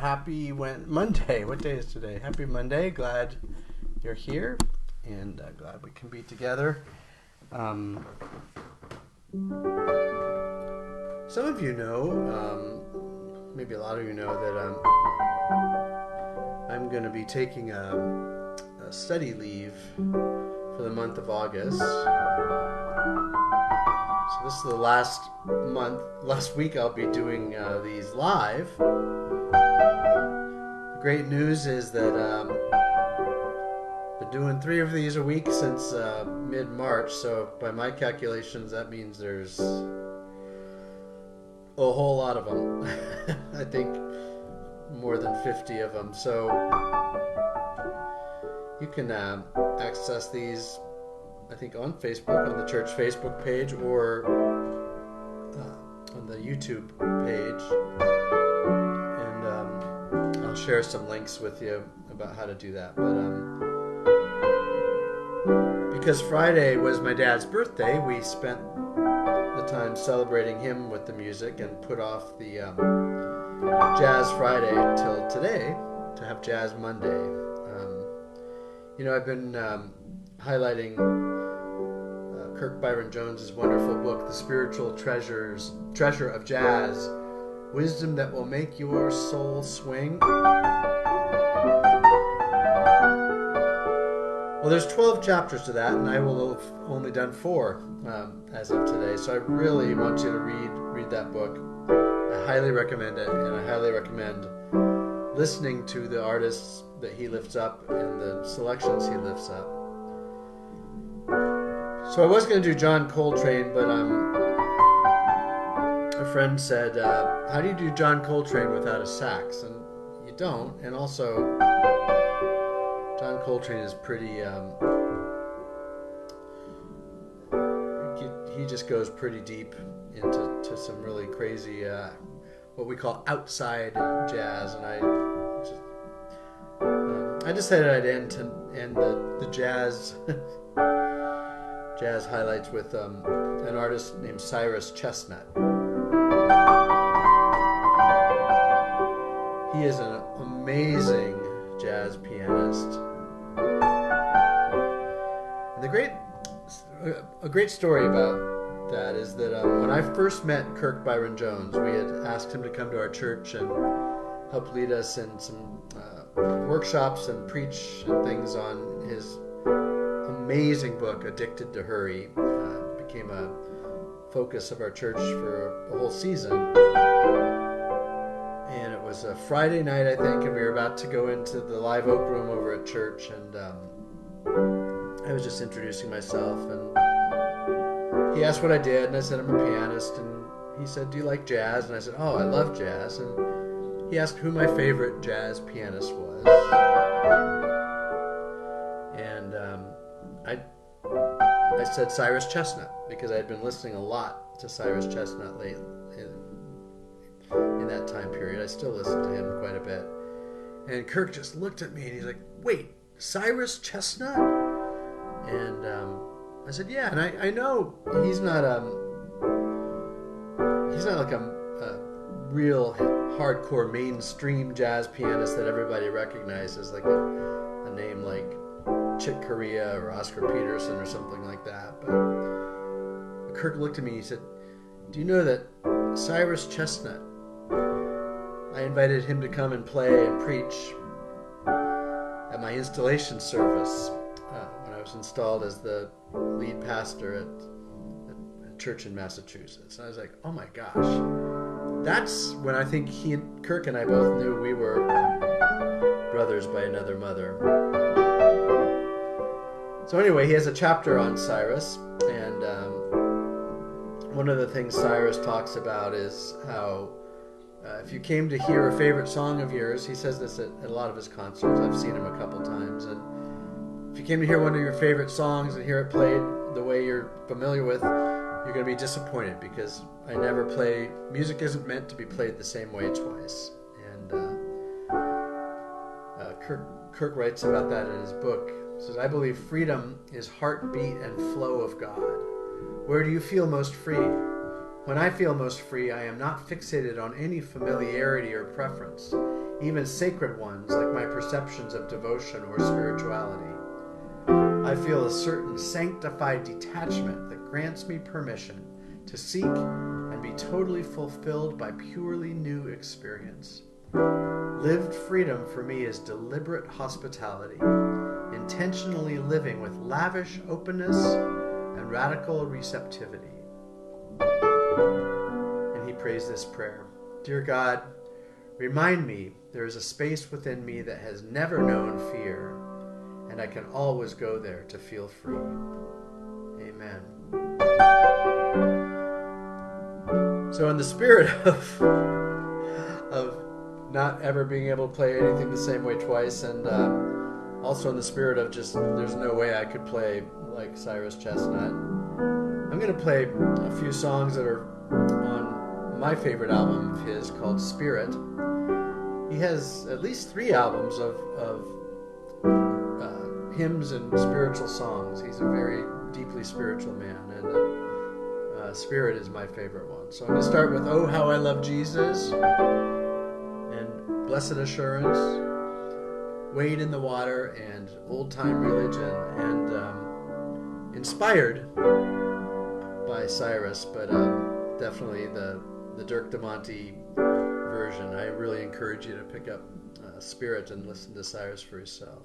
Happy Monday. What day is today? Happy Monday. Glad you're here and glad we can be together. Some of you know, maybe a lot of you know that I'm going to be taking a study leave for the month of August. So this is the last week I'll be doing these live. The great news is that I've been doing 3 of these a week since mid-March, so by my calculations that means there's a whole lot of them. I think more than 50 of them. So you can access these, I think, on Facebook, on the church Facebook page, or on the YouTube page. And I'll share some links with you about how to do that. But because Friday was my dad's birthday, we spent the time celebrating him with the music and put off the Jazz Friday till today to have Jazz Monday. I've been highlighting Kirk Byron Jones's wonderful book, The Spiritual Treasure of Jazz, Wisdom That Will Make Your Soul Swing. Well, there's 12 chapters to that, and I will have only done 4 as of today. So I really want you to read that book. I highly recommend it, and I highly recommend listening to the artists that he lifts up and the selections he lifts up. So I was going to do John Coltrane, but a friend said, how do you do John Coltrane without a sax? And you don't. And also, John Coltrane is pretty, he just goes pretty deep into some really crazy, what we call outside jazz. And I decided I'd end the jazz jazz highlights with an artist named Cyrus Chestnut. He is an amazing jazz pianist. And a great story about that is that when I first met Kirk Byron Jones, we had asked him to come to our church and help lead us in some workshops and preach and things on his amazing book, Addicted to Hurry. Became a focus of our church for a whole season. And it was a Friday night, I think, and we were about to go into the Live Oak Room over at church, and I was just introducing myself, and he asked what I did, and I said I'm a pianist, and he said, do you like jazz? And I said, oh, I love jazz. And he asked who my favorite jazz pianist was. And I said Cyrus Chestnut, because I had been listening a lot to Cyrus Chestnut lately in that time period. I still listen to him quite a bit. And Kirk just looked at me and he's like, wait, Cyrus Chestnut? And I said, yeah. And I know he's not like a real hardcore mainstream jazz pianist that everybody recognizes, like a name like Chick Corea or Oscar Peterson or something like that. But Kirk looked at me and he said, do you know that Cyrus Chestnut, I invited him to come and play and preach at my installation service when I was installed as the lead pastor at a church in Massachusetts. And I was like, oh my gosh. That's when I think Kirk and I both knew we were brothers by another mother. So anyway, he has a chapter on Cyrus, and one of the things Cyrus talks about is how if you came to hear a favorite song of yours, he says this at a lot of his concerts. I've seen him a couple times, and if you came to hear one of your favorite songs and hear it played the way you're familiar with, you're going to be disappointed, because I never play, music isn't meant to be played the same way twice. And Kirk writes about that in his book. He says, I believe freedom is heartbeat and flow of God. Where do you feel most free? When I feel most free, I am not fixated on any familiarity or preference. even sacred ones like my perceptions of devotion or spirituality. I feel a certain sanctified detachment that grants me permission to seek and be totally fulfilled by purely new experience. Lived freedom for me is deliberate hospitality, intentionally living with lavish openness and radical receptivity. And he prays this prayer. Dear God, remind me there is a space within me that has never known fear, and I can always go there to feel free. Amen. So in the spirit of not ever being able to play anything the same way twice, and also in the spirit of just there's no way I could play like Cyrus Chestnut, I'm going to play a few songs that are on my favorite album of his called Spirit. He has at least 3 albums of hymns and spiritual songs. He's a very deeply spiritual man, and Spirit is my favorite one. So I'm going to start with Oh How I Love Jesus, and Blessed Assurance, Wade in the Water, and Old Time Religion, and inspired by Cyrus, but definitely the Dirk Damonte version. I really encourage you to pick up Spirit and listen to Cyrus for yourself.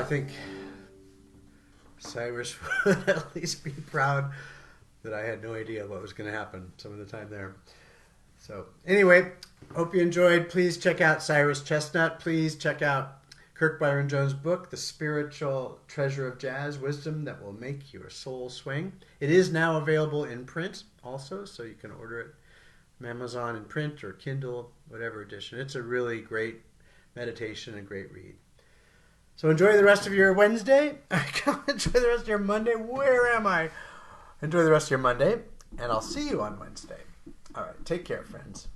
think Cyrus would at least be proud that I had no idea what was going to happen some of the time there. So anyway, hope you enjoyed. Please check out Cyrus Chestnut. Please check out Kirk Byron Jones' book, The Spiritual Treasure of Jazz, Wisdom That Will Make Your Soul Swing. It is now available in print also, so you can order it from Amazon in print or Kindle, whatever edition. It's a really great meditation and great read. So enjoy the rest of your Wednesday. Enjoy the rest of your Monday. Where am I? Enjoy the rest of your Monday, and I'll see you on Wednesday. All right, take care, friends.